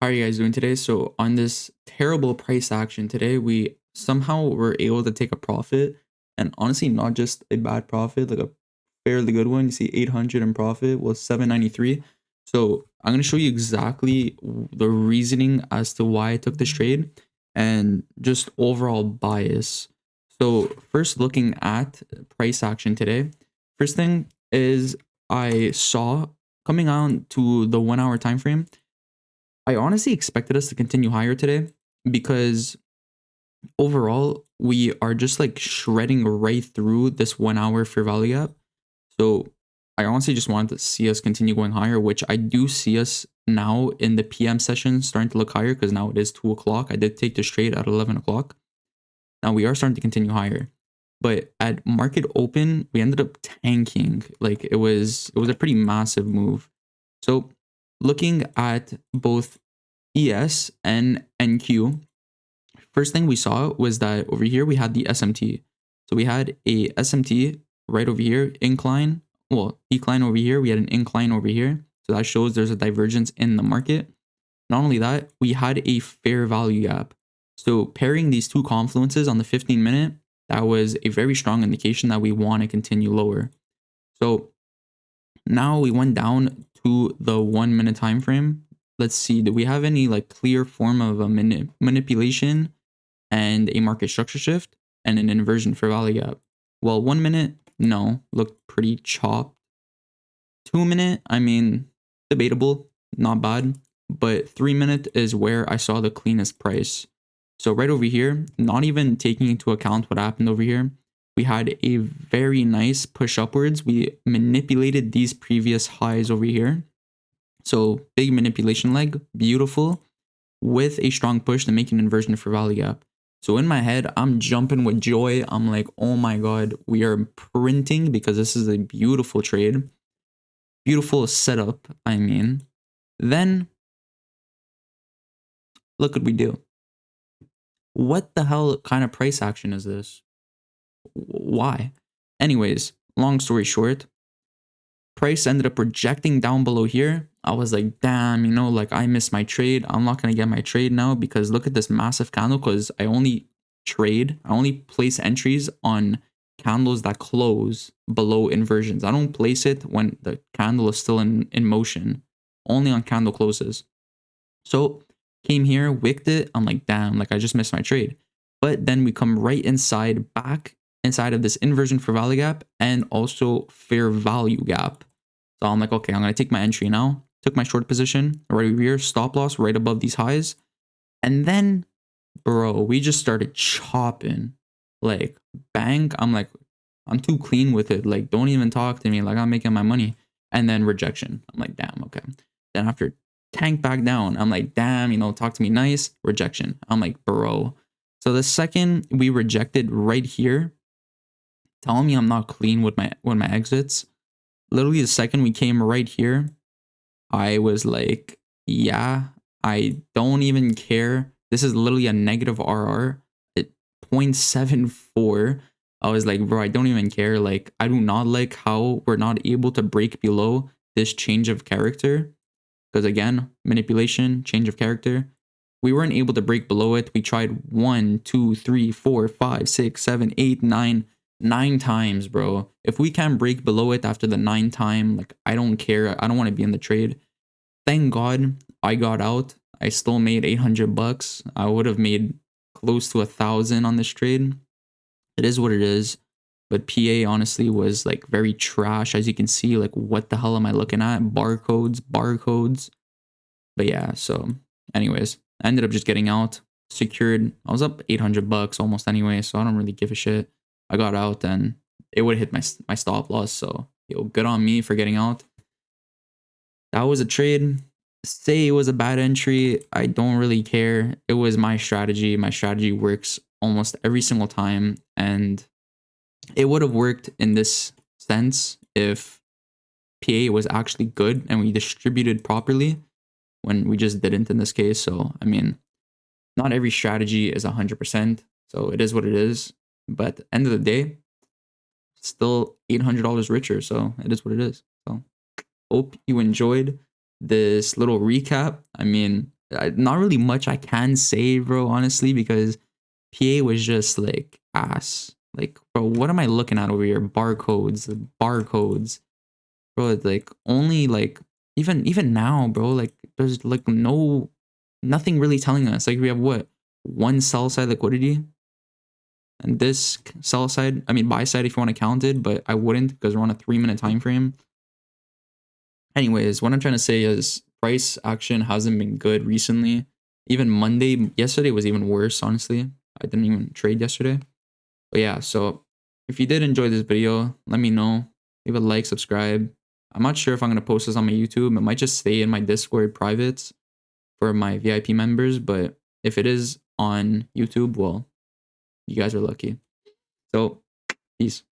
How are you guys doing today? So on this terrible price action today, we somehow were able to take a profit, and honestly, not just a bad profit, like a fairly good one. You see 800 in profit was 793. So I'm going to show you exactly the reasoning as to why I took this trade and just overall bias. So first looking at price action today, first thing is I saw coming on to the 1 hour time frame. I honestly expected us to continue higher today because overall we are just like shredding right through this 1 hour fair value gap. So I honestly just wanted to see us continue going higher, which I do see us now in the PM session starting to look higher because now it is 2 o'clock. I did take this trade at 11 o'clock. Now we are starting to continue higher. But at market open, we ended up tanking. Like it was a pretty massive move. So looking at both ES and NQ, first thing we saw was that over here we had the SMT. So we had a SMT right over here, incline, well, decline over here, we had an incline over here. So that shows there's a divergence in the market. Not only that, we had a fair value gap. So pairing these two confluences on the 15-minute, that was a very strong indication that we want to continue lower. So now we went down to the 1 minute time frame. Let's see, do we have any like clear form of a manipulation and a market structure shift and an inversion for value gap? Well, 1 minute, no, looked pretty chopped. 2 minute, I mean, debatable, not bad. But 3 minute is where I saw the cleanest price. So right over here, not even taking into account what happened over here, we had a very nice push upwards. We manipulated these previous highs over here. So big manipulation leg, beautiful, with a strong push to make an inversion for value gap. So in my head, I'm jumping with joy. I'm like, oh my God, we are printing because this is a beautiful trade. Beautiful setup, I mean. Then, look what we do. What the hell kind of price action is this? Why? Anyways, long story short, price ended up rejecting down below here. I was like, damn, like I missed my trade. I'm not going to get my trade now because look at this massive candle because I only place entries on candles that close below inversions. I don't place it when the candle is still in motion, only on candle closes. So came here, wicked it. I'm like, damn, like I just missed my trade. But then we come right back inside of this inversion for value gap and also fair value gap. So I'm like, okay, I'm going to take my entry now. Took my short position right over here, stop loss right above these highs. And then, bro, we just started chopping. Like, bang. I'm like, I'm too clean with it. Like, don't even talk to me. Like, I'm making my money. And then rejection. I'm like, damn, okay. Then after tank back down, I'm like, damn, talk to me nice. Rejection. I'm like, bro. So the second we rejected right here, telling me I'm not clean with my exits, literally the second we came right here, I was like, yeah, I don't even care. This is literally a negative RR at 0.74. I was like, bro, I don't even care. Like, I do not like how we're not able to break below this change of character. Because again, manipulation, change of character. We weren't able to break below it. We tried 1, 2, 3, 4, 5, 6, 7, 8, 9 times, bro. If we can't break below it after the 9th time, like, I don't care. I don't want to be in the trade. Thank God I got out. I still made 800 bucks. I would have made close to 1,000 on this trade. It is what it is. But PA honestly was like very trash. As you can see, like, what the hell am I looking at? Barcodes. But yeah, so anyways, I ended up just getting out, secured. I was up 800 bucks almost anyway, so I don't really give a shit. I got out and it would hit my stop loss. So good on me for getting out. That was a trade. Say it was a bad entry. I don't really care. It was my strategy. My strategy works almost every single time. And it would have worked in this sense if PA was actually good and we distributed properly when we just didn't in this case. So, I mean, not every strategy is 100%. So it is what it is. But at the end of the day, still $800 richer. So it is what it is. So hope you enjoyed this little recap. I mean, not really much I can say, bro, honestly, because PA was just like ass. Like, bro, what am I looking at over here? Barcodes, bro. It's like only like even now, bro. Like, there's like nothing really telling us. Like, we have what, one sell side liquidity, and this sell side. I mean, buy side if you want to count it, but I wouldn't because we're on a 3-minute time frame. Anyways, what I'm trying to say is price action hasn't been good recently. Even yesterday was even worse, honestly. I didn't even trade yesterday. But yeah, so if you did enjoy this video, let me know. Leave a like, subscribe. I'm not sure if I'm going to post this on my YouTube. It might just stay in my Discord privates for my VIP members. But if it is on YouTube, well, you guys are lucky. So, peace.